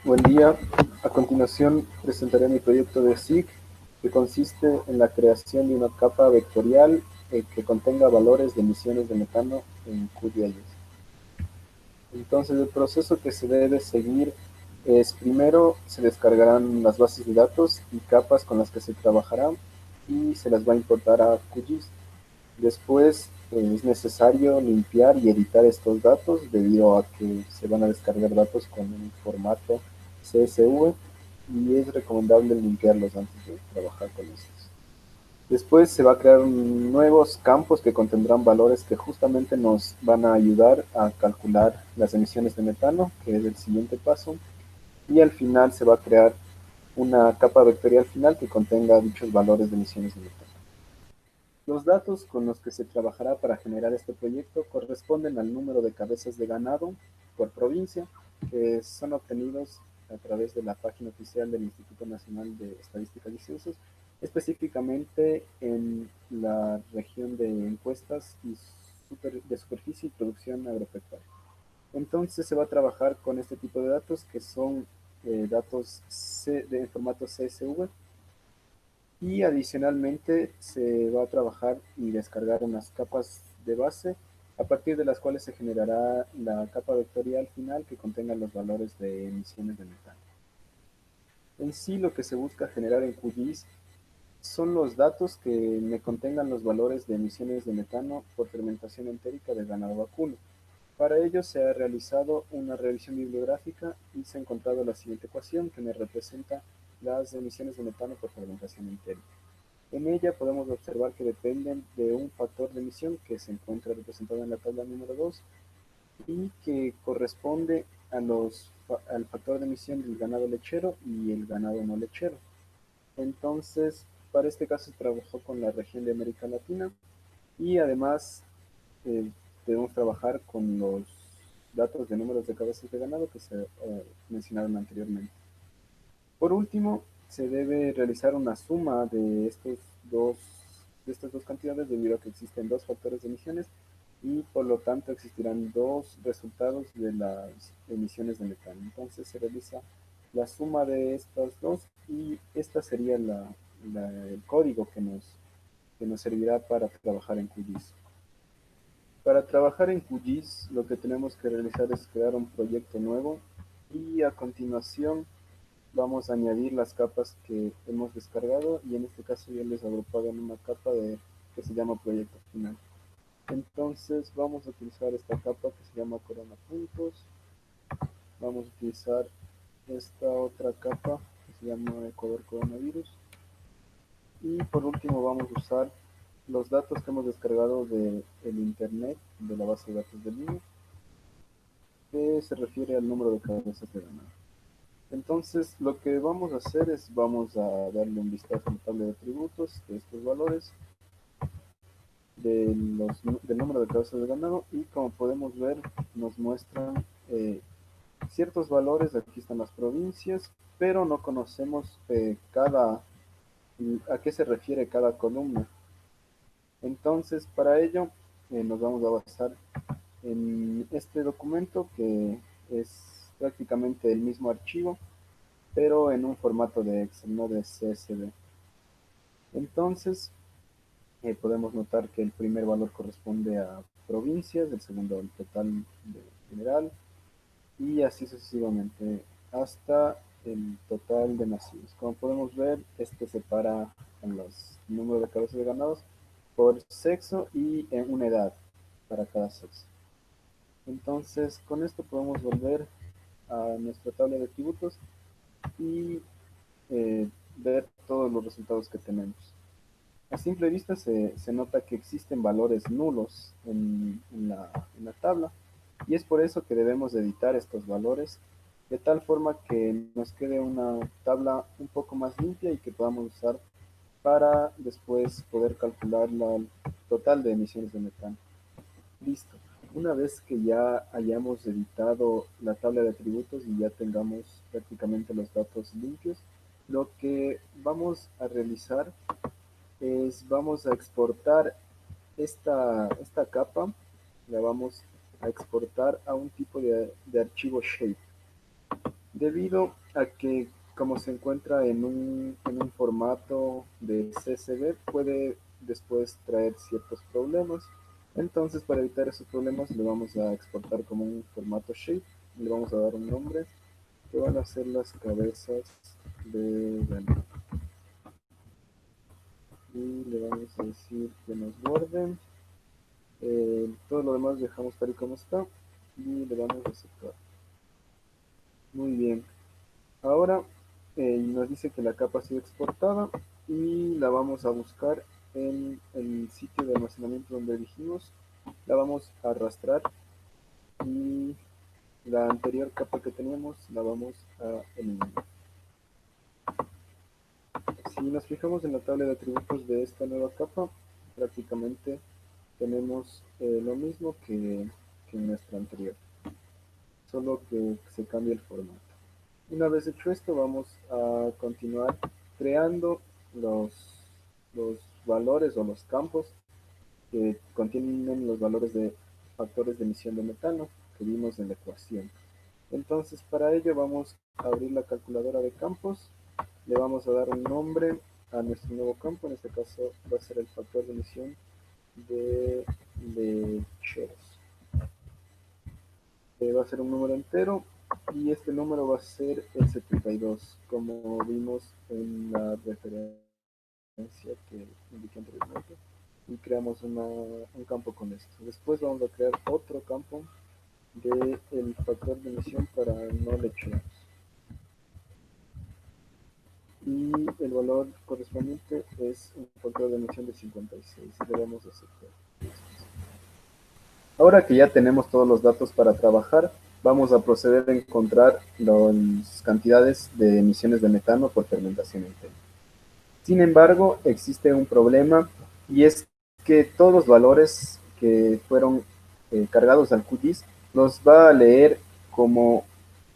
Buen día. A continuación presentaré mi proyecto de SIG, que consiste en la creación de una capa vectorial que contenga valores de emisiones de metano en QGIS. Entonces, el proceso que se debe seguir es: primero se descargarán las bases de datos y capas con las que se trabajará y se las va a importar a QGIS. Después es necesario limpiar y editar estos datos debido a que se van a descargar datos con un formato CSV y es recomendable limpiarlos antes de trabajar con estos. Después se va a crear nuevos campos que contendrán valores que justamente nos van a ayudar a calcular las emisiones de metano, que es el siguiente paso. Y al final se va a crear una capa vectorial final que contenga dichos valores de emisiones de metano. Los datos con los que se trabajará para generar este proyecto corresponden al número de cabezas de ganado por provincia, que son obtenidos a través de la página oficial del Instituto Nacional de Estadísticas y Censos, específicamente en la región de encuestas y de superficie y producción agropecuaria. Entonces se va a trabajar con este tipo de datos que son datos de formato CSV, y adicionalmente se va a trabajar y descargar unas capas de base a partir de las cuales se generará la capa vectorial final que contenga los valores de emisiones de metano. En sí, lo que se busca generar en QGIS son los datos que me contengan los valores de emisiones de metano por fermentación entérica del ganado vacuno. Para ello se ha realizado una revisión bibliográfica y se ha encontrado la siguiente ecuación que me representa las emisiones de metano por fermentación entérica. En ella podemos observar que dependen de un factor de emisión que se encuentra representado en la tabla número 2 y que corresponde al factor de emisión del ganado lechero y el ganado no lechero. Entonces, para este caso se trabajó con la región de América Latina y además eh, debemos trabajar con los datos de números de cabezas de ganado que se mencionaron anteriormente. Por último, se debe realizar una suma dos, de estas dos cantidades debido a que existen dos factores de emisiones y por lo tanto existirán dos resultados de las emisiones de metano. Entonces se realiza la suma de estas dos y esta sería el código que nos servirá para trabajar en QGIS. Para trabajar en QGIS lo que tenemos que realizar es crear un proyecto nuevo y a continuación vamos a añadir las capas que hemos descargado y en este caso ya les agrupado en una capa que se llama proyecto final. Entonces vamos a utilizar esta capa que se llama corona puntos, vamos a utilizar esta otra capa que se llama Ecuador coronavirus y por último vamos a usar los datos que hemos descargado del internet, de la base de datos del INE, que se refiere al número de cabezas de ganado. Entonces, lo que vamos a hacer es, vamos a darle un vistazo a la tabla de atributos de estos valores, del número de cabezas de ganado, y como podemos ver, nos muestran ciertos valores. Aquí están las provincias, pero no conocemos a qué se refiere cada columna. Entonces, para ello, nos vamos a basar en este documento que es prácticamente el mismo archivo, pero en un formato de Excel, no de CSV. Entonces, podemos notar que el primer valor corresponde a provincias, el segundo al total general, y así sucesivamente hasta el total de nacidos. Como podemos ver, este separa en los números de cabezas de ganados por sexo y en una edad para cada sexo. Entonces, con esto podemos volver a nuestra tabla de atributos y ver todos los resultados que tenemos. A simple vista se nota que existen valores nulos en la tabla y es por eso que debemos editar estos valores de tal forma que nos quede una tabla un poco más limpia y que podamos usar para después poder calcular la total de emisiones de metano. Listo. Una vez que ya hayamos editado la tabla de atributos y ya tengamos prácticamente los datos limpios, lo que vamos a realizar es vamos a exportar esta capa, la vamos a exportar a un tipo de archivo shape. debido a que como se encuentra en un formato de CSV, puede después traer ciertos problemas. Entonces, para evitar esos problemas, le vamos a exportar como un formato shape, le vamos a dar un nombre, que van a ser las cabezas de ganado. Y le vamos a decir que nos guarden. Todo lo demás dejamos tal y como está y le damos a aceptar. Muy bien. Ahora nos dice que la capa ha sido exportada y la vamos a buscar en el sitio de almacenamiento donde dijimos. La vamos a arrastrar y la anterior capa que teníamos la vamos a eliminar. Si nos fijamos en la tabla de atributos de esta nueva capa, prácticamente tenemos lo mismo que en nuestra anterior, solo que se cambia el formato. Una vez hecho esto, vamos a continuar creando los, los valores o los campos que contienen los valores de factores de emisión de metano que vimos en la ecuación. Entonces, para ello vamos a abrir la calculadora de campos, le vamos a dar un nombre a nuestro nuevo campo, en este caso va a ser el factor de emisión de lecheros. Va a ser un número entero y este número va a ser el 72, como vimos en la referencia que indiqué anteriormente, y creamos un campo con esto. Después vamos a crear otro campo del factor de emisión para no lecheros y el valor correspondiente es un factor de emisión de 56 y le damos a aceptar. Ahora que ya tenemos todos los datos para trabajar, vamos a proceder a encontrar las cantidades de emisiones de metano por fermentación interna. Sin embargo, existe un problema y es que todos los valores que fueron cargados al QGIS los va a leer como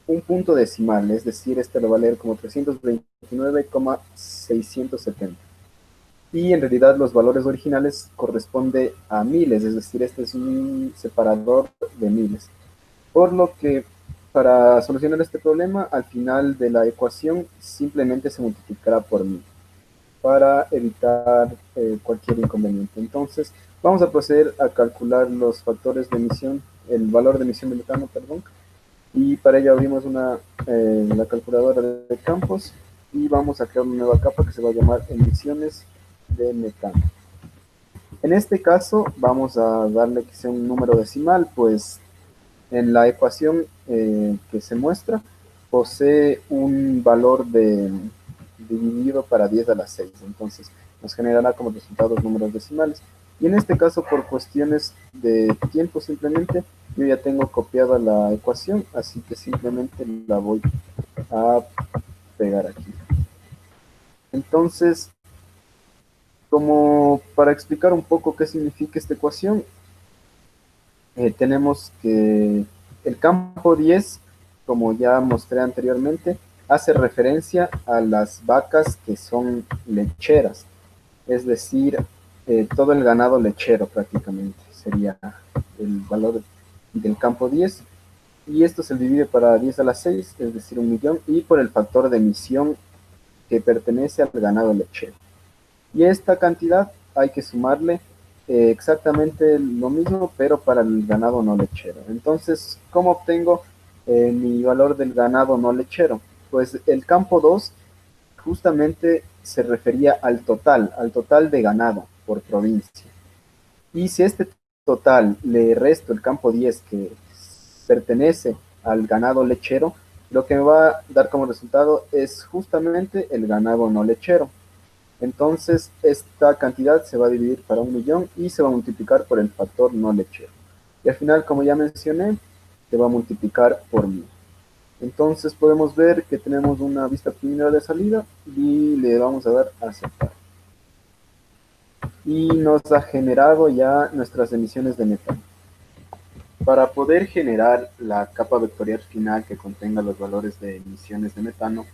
un punto decimal, es decir, este lo va a leer como 329,670. Y en realidad los valores originales corresponden a miles, es decir, este es un separador de miles. Por lo que para solucionar este problema, al final de la ecuación simplemente se multiplicará por 1000 para evitar cualquier inconveniente. Entonces, vamos a proceder a calcular los factores de emisión, el valor de emisión de metano, perdón, y para ello abrimos la calculadora de campos y vamos a crear una nueva capa que se va a llamar emisiones de metano. En este caso vamos a darle que sea un número decimal, pues en la ecuación que se muestra posee un valor dividido para 10 a la 6, entonces nos generará como resultado números decimales. Y en este caso, por cuestiones de tiempo simplemente, yo ya tengo copiada la ecuación, así que simplemente la voy a pegar aquí. Entonces, como para explicar un poco qué significa esta ecuación, tenemos que el campo 10, como ya mostré anteriormente, hace referencia a las vacas que son lecheras, es decir, todo el ganado lechero prácticamente sería el valor del campo 10, y esto se divide para 10 a la 6, es decir, 1.000.000, y por el factor de emisión que pertenece al ganado lechero. Y esta cantidad hay que sumarle exactamente lo mismo, pero para el ganado no lechero. Entonces, ¿cómo obtengo mi valor del ganado no lechero? Pues el campo 2 justamente se refería al total de ganado por provincia. Y si este total le resto el campo 10 que pertenece al ganado lechero, lo que me va a dar como resultado es justamente el ganado no lechero. Entonces, esta cantidad se va a dividir para 1.000.000 y se va a multiplicar por el factor no lechero. Y al final, como ya mencioné, se va a multiplicar por 1000. Entonces, podemos ver que tenemos una vista preliminar de salida y le vamos a dar a aceptar. Y nos ha generado ya nuestras emisiones de metano. Para poder generar la capa vectorial final que contenga los valores de emisiones de metano,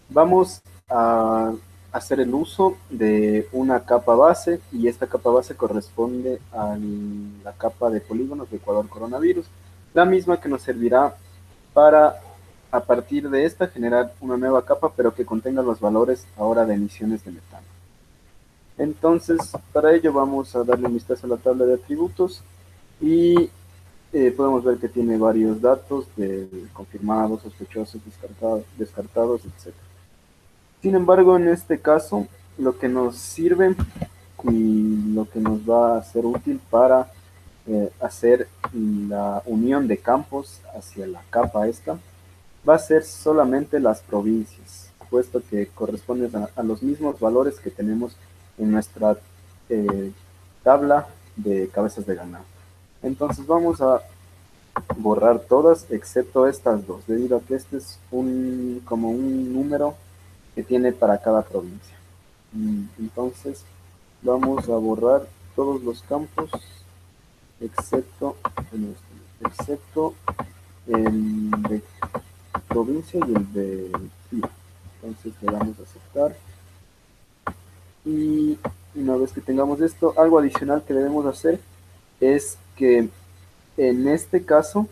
vamos a hacer el uso de una capa base y esta capa base corresponde a la capa de polígonos de Ecuador coronavirus, la misma que nos servirá para a partir de esta generar una nueva capa, pero que contenga los valores ahora de emisiones de metano. Entonces, para ello vamos a darle un vistazo a la tabla de atributos y podemos ver que tiene varios datos de confirmados, sospechosos, descartados, etc. Sin embargo, en este caso, lo que nos sirve y lo que nos va a ser útil para hacer la unión de campos hacia la capa esta, va a ser solamente las provincias, puesto que corresponden a los mismos valores que tenemos en nuestra tabla de cabezas de ganado. Entonces vamos a borrar todas excepto estas dos, debido a que este es como un número que tiene para cada provincia. Entonces vamos a borrar todos los campos excepto el de provincia y el de FIA. Entonces le damos a aceptar. Y una vez que tengamos esto, algo adicional que debemos hacer es que en este caso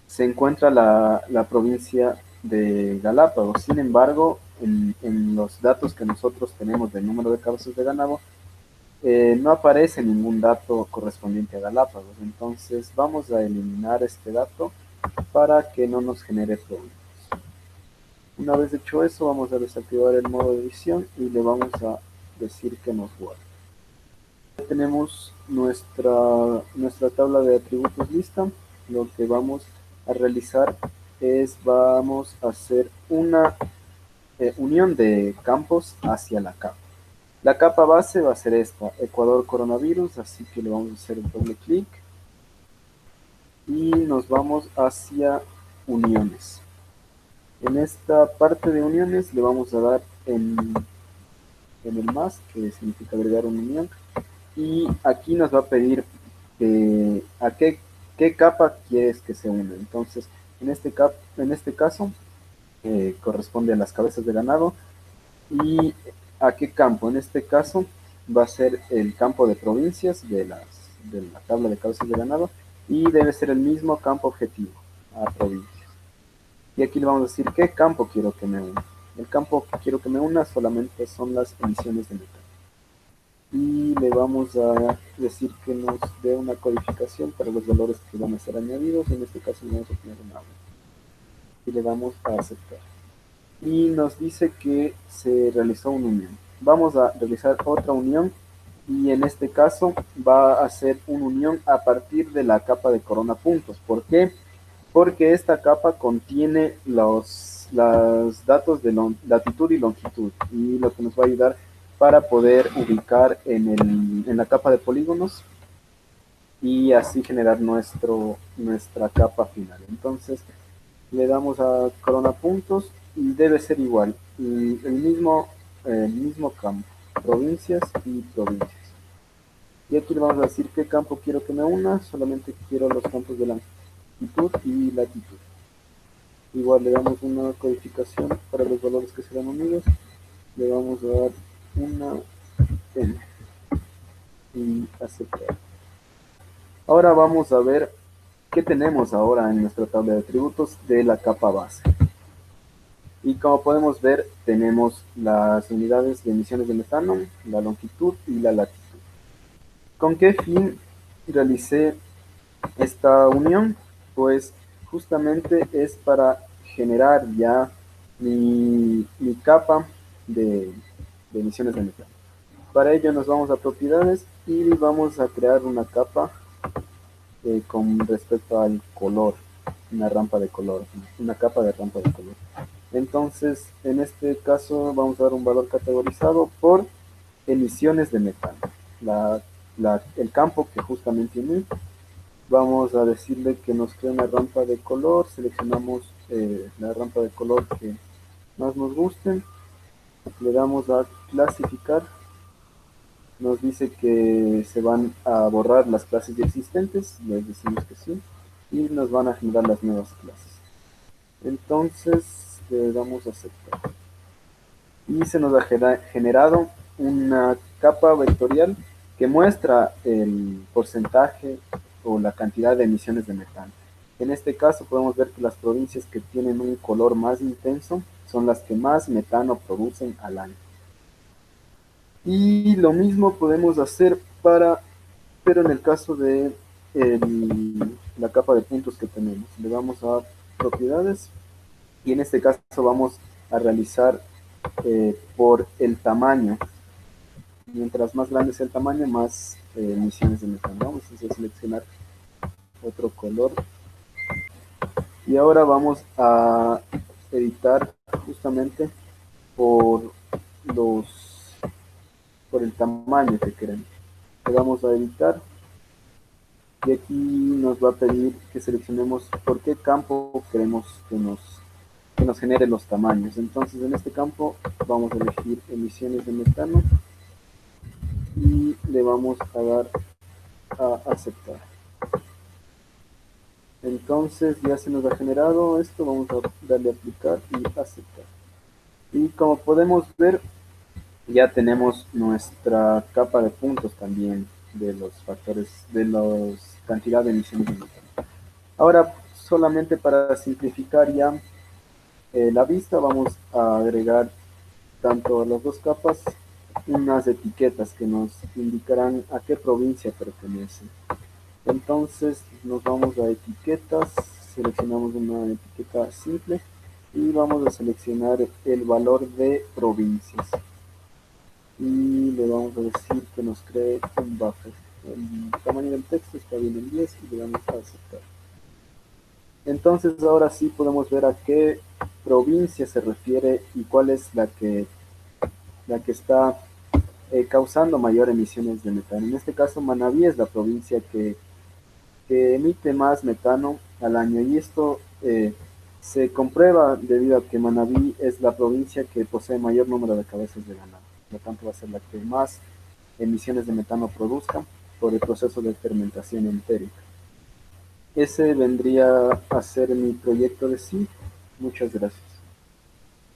se encuentra la provincia de Galápagos. Sin embargo, en los datos que nosotros tenemos del número de cabezas de ganado, no aparece ningún dato correspondiente a Galápagos. Entonces vamos a eliminar este dato para que no nos genere problemas. Una vez hecho eso, vamos a desactivar el modo de edición y le vamos a decir que nos guarde. Ya tenemos nuestra tabla de atributos lista. Lo que vamos a realizar es, vamos a hacer una unión de campos hacia la capa. La capa base va a ser esta, Ecuador coronavirus, así que le vamos a hacer un doble clic y nos vamos hacia uniones. En esta parte de uniones le vamos a dar en el más, que significa agregar una unión, y aquí nos va a pedir a qué capa quieres que se una. Entonces, en este caso, corresponde a las cabezas de ganado. ¿Y a qué campo? En este caso va a ser el campo de provincias de la tabla de cabezas de ganado y debe ser el mismo campo objetivo a provincias. Y aquí le vamos a decir qué campo quiero que me una. El campo que quiero que me una solamente son las emisiones de metano. Y le vamos a decir que nos dé una codificación para los valores que van a ser añadidos. En este caso le vamos a poner un agua. Y le damos a aceptar. Y nos dice que se realizó una unión. Vamos a realizar otra unión y en este caso va a ser una unión a partir de la capa de corona puntos. ¿Por qué? Porque esta capa contiene los datos de latitud y longitud y lo que nos va a ayudar para poder ubicar en la capa de polígonos y así generar nuestra capa final. Entonces le damos a corona puntos y debe ser igual, el mismo campo, provincias y provincias. Y aquí le vamos a decir qué campo quiero que me una, solamente quiero los campos de longitud y latitud. Igual le damos una codificación para los valores que serán unidos, le vamos a dar una N y aceptar. Ahora vamos a ver qué tenemos ahora en nuestra tabla de atributos de la capa base. Y como podemos ver, tenemos las unidades de emisiones de metano, la longitud y la latitud. ¿Con qué fin realicé esta unión? Pues justamente es para generar ya mi capa de emisiones de metano. Para ello nos vamos a propiedades y vamos a crear una capa con respecto al color, una rampa de color, una capa de rampa de color. Entonces, en este caso vamos a dar un valor categorizado por emisiones de metano. El campo que justamente uní, vamos a decirle que nos cree una rampa de color, seleccionamos la rampa de color que más nos guste, le damos a clasificar, nos dice que se van a borrar las clases ya existentes, les decimos que sí, y nos van a generar las nuevas clases. Entonces le damos a aceptar. Y se nos ha generado una capa vectorial que muestra el porcentaje o la cantidad de emisiones de metano. En este caso podemos ver que las provincias que tienen un color más intenso son las que más metano producen al año. Y lo mismo podemos hacer pero en el caso de la capa de puntos que tenemos. Le damos a propiedades y en este caso vamos a realizar por el tamaño. Mientras más grande sea el tamaño, más emisiones de metano. Vamos a seleccionar otro color. Y ahora vamos a editar justamente por los por el tamaño que queremos. Le damos a editar y aquí nos va a pedir que seleccionemos por qué campo queremos que nos genere los tamaños. Entonces en este campo vamos a elegir emisiones de metano y le vamos a dar a aceptar. Entonces ya se nos ha generado esto, vamos a darle a aplicar y aceptar. Y como podemos ver, ya tenemos nuestra capa de puntos también de los factores, de la cantidad de emisiones de metano. Ahora, solamente para simplificar ya la vista, vamos a agregar tanto a las dos capas unas etiquetas que nos indicarán a qué provincia pertenece. Entonces nos vamos a etiquetas, seleccionamos una etiqueta simple y vamos a seleccionar el valor de provincias. Y le vamos a decir que nos cree un buffer. El tamaño del texto está bien en 10 y le damos a aceptar. Entonces ahora sí podemos ver a qué provincia se refiere y cuál es la que está causando mayor emisiones de metano. En este caso Manabí es la provincia que emite más metano al año y esto se comprueba debido a que Manabí es la provincia que posee mayor número de cabezas de ganado. Por lo tanto va a ser la que más emisiones de metano produzca por el proceso de fermentación entérica. Ese vendría a ser mi proyecto de sí. Muchas gracias.